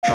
Hey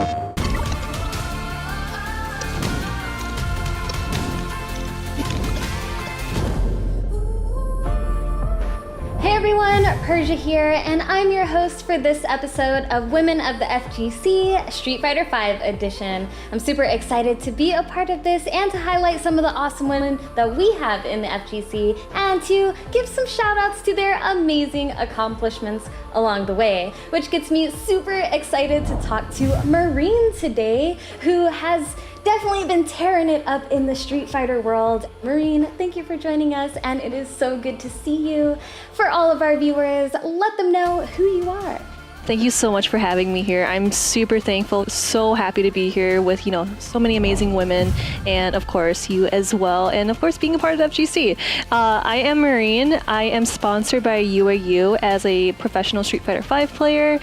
everyone, Persia here, and I'm your host for this episode of Women of the FGC Street Fighter V edition. I'm super excited to be a part of this and to highlight some of the awesome women that we have in the FGC and to give some shout outs to their amazing accomplishments along the way, which gets me super excited to talk to Marine today, who has definitely been tearing it up in the Street Fighter world. Marine, thank you for joining us, and it is so good to see you. For all of our viewers, let them know who you are. Thank you so much for having me here. I'm super thankful, so happy to be here with, so many amazing women, and of course you as well, and of course being a part of the FGC. I am Marine. I am sponsored by UAU as a professional Street Fighter V player,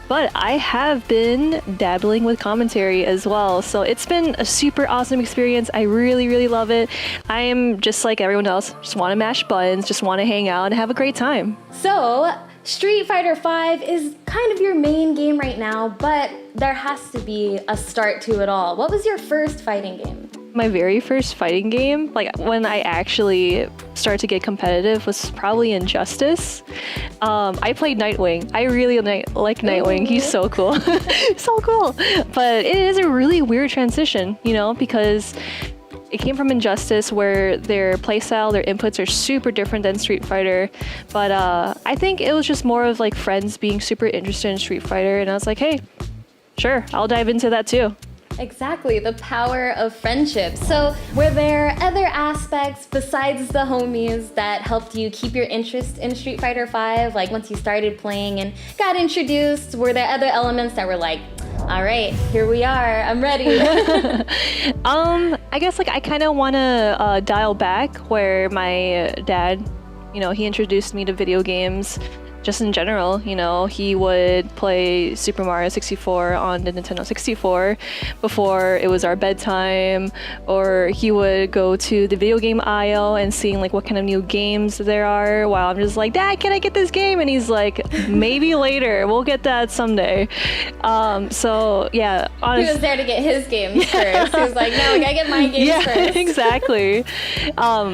but I have been dabbling with commentary as well, so it's been a super awesome experience. I really, really love it. I am just like everyone else, just want to mash buttons, just want to hang out and have a great time. So, Street Fighter V is kind of your main game right now, but there has to be a start to it all. What was your first fighting game? My very first fighting game, like when I actually started to get competitive, was probably Injustice. I played Nightwing. I really like Nightwing. He's so cool. So cool. But it is a really weird transition, because it came from Injustice, where their playstyle, their inputs are super different than Street Fighter. But I think it was just more of like friends being super interested in Street Fighter, and I was like, hey, sure, I'll dive into that too. Exactly, the power of friendship. So were there other aspects besides the homies that helped you keep your interest in Street Fighter V? Like once you started playing and got introduced, were there other elements that were like, all right, here we are, I'm ready? I guess I kind of want to dial back where my dad, he introduced me to video games. Just in general, he would play Super Mario 64 on the Nintendo 64 before it was our bedtime, or he would go to the video game aisle and seeing what kind of new games there are, while I'm just like, Dad, can I get this game? And he's like, maybe later, we'll get that someday. So yeah, honestly, he was there to get his games first. He was like, no, I gotta get my games first. Exactly.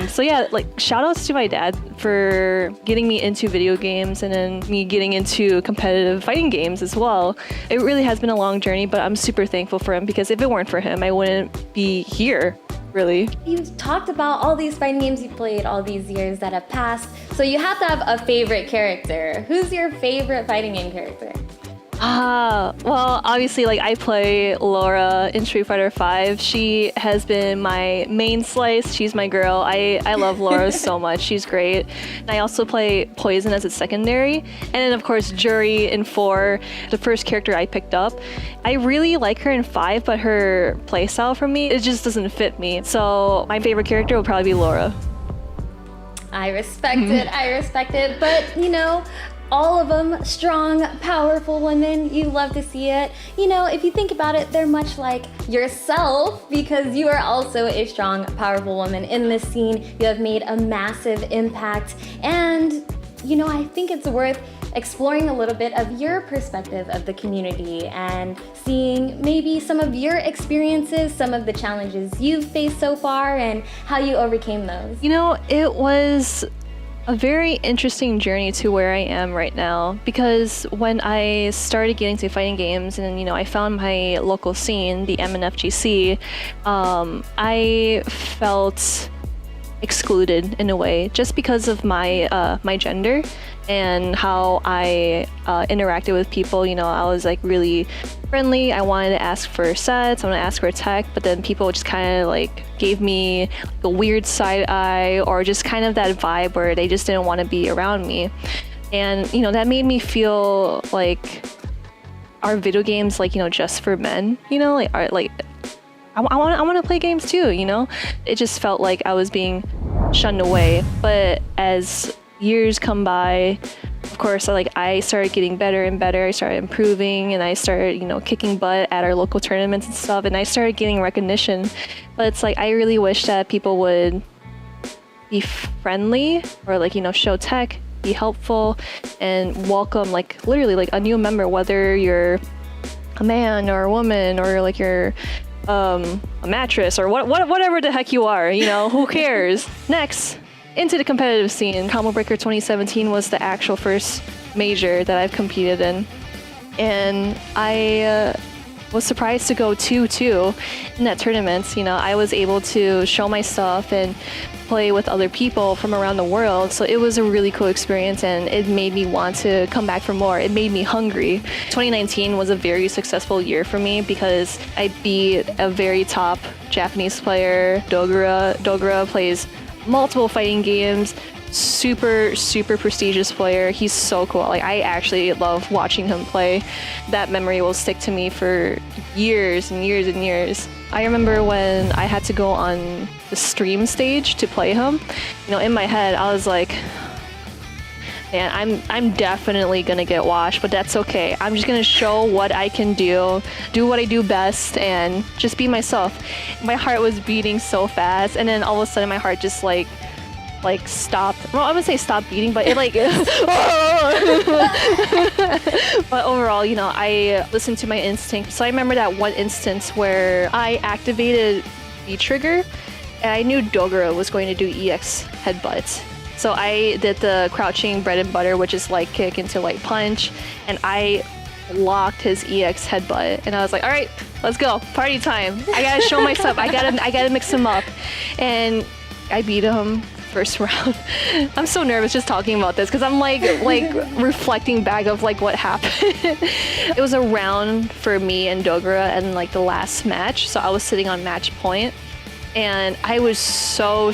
So yeah, shout outs to my dad for getting me into video games, and then me getting into competitive fighting games as well. It really has been a long journey, but I'm super thankful for him, because if it weren't for him, I wouldn't be here, really. You've talked about all these fighting games you played all these years that have passed, so you have to have a favorite character. Who's your favorite fighting game character? Well, obviously, I play Laura in Street Fighter V. She has been my main slice. She's my girl. I love Laura so much. She's great. And I also play Poison as a secondary. And then, of course, Jury in 4, the first character I picked up. I really like her in 5, but her playstyle for me, it just doesn't fit me. So my favorite character would probably be Laura. I respect it. But, all of them strong, powerful women. You love to see it. If you think about it, they're much like yourself, because you are also a strong, powerful woman in this scene. You have made a massive impact. And, I think it's worth exploring a little bit of your perspective of the community and seeing maybe some of your experiences, some of the challenges you've faced so far, and how you overcame those. It was a very interesting journey to where I am right now, because when I started getting to fighting games and I found my local scene, the MNFGC, I felt excluded in a way, just because of my my gender and how I interacted with people. I was really friendly. I wanted to ask for sets, I wanted to ask for tech, but then people just kind of gave me a weird side eye, or just kind of that vibe where they just didn't want to be around me. And that made me feel like, are video games just for men? I want to play games too, It just felt like I was being shunned away. But as years come by, of course, I started getting better and better. I started improving, and I started, kicking butt at our local tournaments and stuff, and I started getting recognition. But it's I really wish that people would be friendly, or show tech, be helpful, and welcome literally a new member, whether you're a man or a woman, or like you're a mattress, or whatever the heck you are, you know, who cares? Next, into the competitive scene. Combo Breaker 2017 was the actual first major that I've competed in. And I was surprised to go 2-2 in that tournament. You know, I was able to show my stuff and play with other people from around the world. So it was a really cool experience, and it made me want to come back for more. It made me hungry. 2019 was a very successful year for me because I beat a very top Japanese player, Dogura. Dogura plays multiple fighting games. Super prestigious player. He's so cool. Like, I actually love watching him play. That memory will stick to me for years and years and years. I remember when I had to go on the stream stage to play him, you know, in my head I was like, man, I'm definitely gonna get washed, but that's okay. I'm just gonna show what I can do what I do best, and just be myself. My heart was beating so fast, and then all of a sudden my heart just like stopped. Well, I would say stopped beating, but it like but overall, you know, I listened to my instinct. So I remember that one instance where I activated the trigger and I knew Dogura was going to do EX headbutt. So I did the crouching bread and butter, which is light kick into light punch, and I locked his EX headbutt, and I was like, all right, let's go, party time. I gotta show myself. I gotta mix him up, and I beat him first round. I'm so nervous just talking about this because I'm like reflecting back of like what happened. It was a round for me and Dogura and like the last match, so I was sitting on match point, and I was so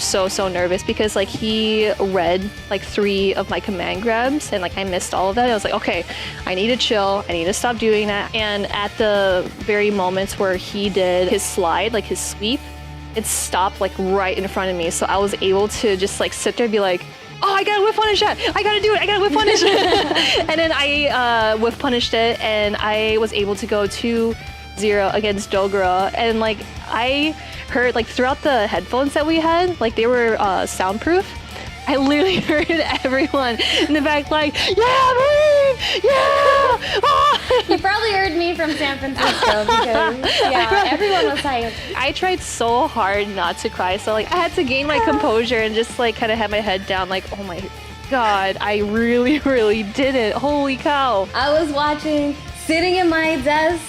nervous because like he read like 3 of my command grabs, and like I missed all of that. I was like, okay, I need to chill, I need to stop doing that. And at the very moments where he did his slide, like his sweep, it stopped like right in front of me, so I was able to just like sit there and be like, oh, I gotta whiff punish that, I gotta do it, I gotta whiff punish it. And then I whiff punished it, and I was able to go 2-0 against Dogura. And like I heard like throughout the headphones that we had, like they were soundproof. I literally heard everyone in the back like, yeah, Marie! Yeah! Oh! You probably heard me from San Francisco because, yeah, everyone was like... I tried so hard not to cry, so like I had to gain my composure and just like kind of have my head down like, oh my God, I really did it. Holy cow. I was watching, sitting in my desk,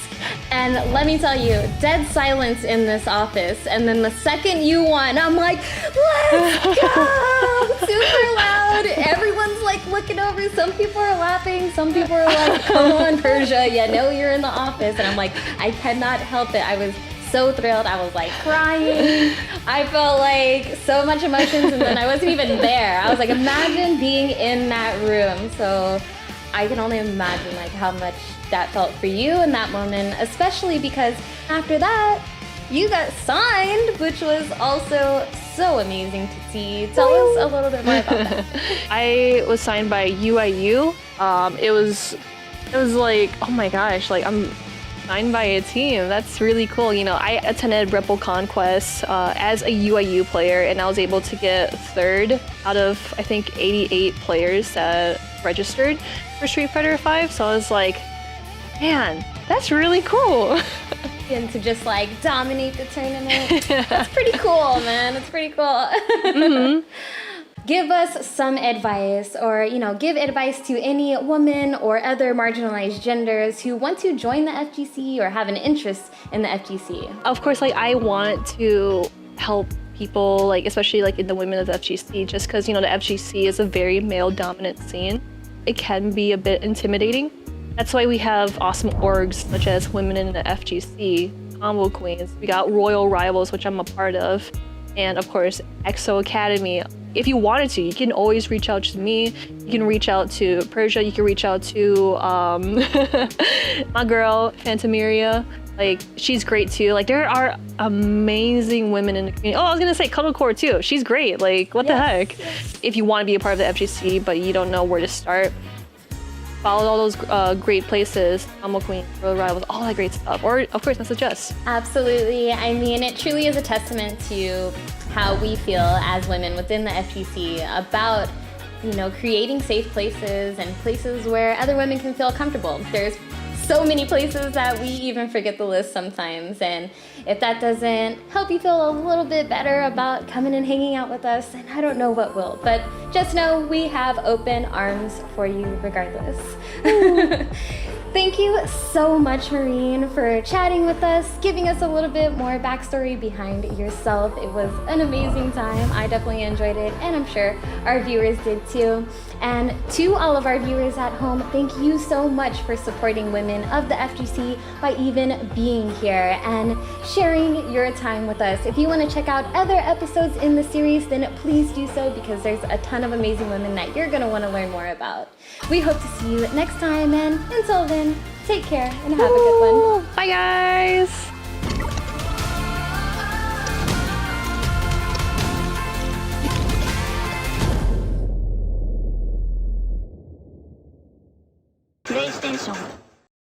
and let me tell you, dead silence in this office. And then the second you won, I'm like, let's go! Super loud. Everyone's like looking over. Some people are laughing. Some people are like, come on, Persia. You know you're in the office. And I'm like, I cannot help it. I was so thrilled. I was like crying. I felt like so much emotions, and then I wasn't even there. I was like, imagine being in that room. So I can only imagine like how much that felt for you in that moment, especially because after that, you got signed, which was also so amazing to see. Tell us a little bit more about that. I was signed by UIU. It was like, oh my gosh, like I'm signed by a team. That's really cool. You know, I attended Rebel Conquest as a UIU player, and I was able to get 3rd out of, I think, 88 players that registered for Street Fighter V. So I was like, man, that's really cool. And to just like dominate the tournament. That's pretty cool, man. It's pretty cool. Mm-hmm. Give us some advice, or, you know, give advice to any woman or other marginalized genders who want to join the FGC or have an interest in the FGC. Of course, like I want to help people, like especially like in the women of the FGC, just because, you know, the FGC is a very male dominant scene. It can be a bit intimidating. That's why we have awesome orgs such as Women in the FGC, Combo Queens. We got Royal Rivals, which I'm a part of, and of course EXO Academy. If you wanted to, you can always reach out to me. You can reach out to Persia. You can reach out to my girl Phantomeria. Like, she's great too. Like, there are amazing women in the community. Oh, I was gonna say Cuddlecore too. She's great. Like, what the heck? If you want to be a part of the FGC but you don't know where to start, follow all those great places, Combo Queen, Royal Rivals, all that great stuff. Or, of course, message us. Absolutely. I mean, it truly is a testament to how we feel as women within the FGC about, you know, creating safe places and places where other women can feel comfortable. There's so many places that we even forget the list sometimes. And if that doesn't help you feel a little bit better about coming and hanging out with us, then I don't know what will. But just know we have open arms for you regardless. Thank you so much, Maureen, for chatting with us, giving us a little bit more backstory behind yourself. It was an amazing time. I definitely enjoyed it, and I'm sure our viewers did too. And to all of our viewers at home, thank you so much for supporting women of the FGC by even being here and sharing your time with us. If you want to check out other episodes in the series, then please do so, because there's a ton of amazing women that you're going to want to learn more about. We hope to see you next time, and until then, take care and have a good one. Bye, guys.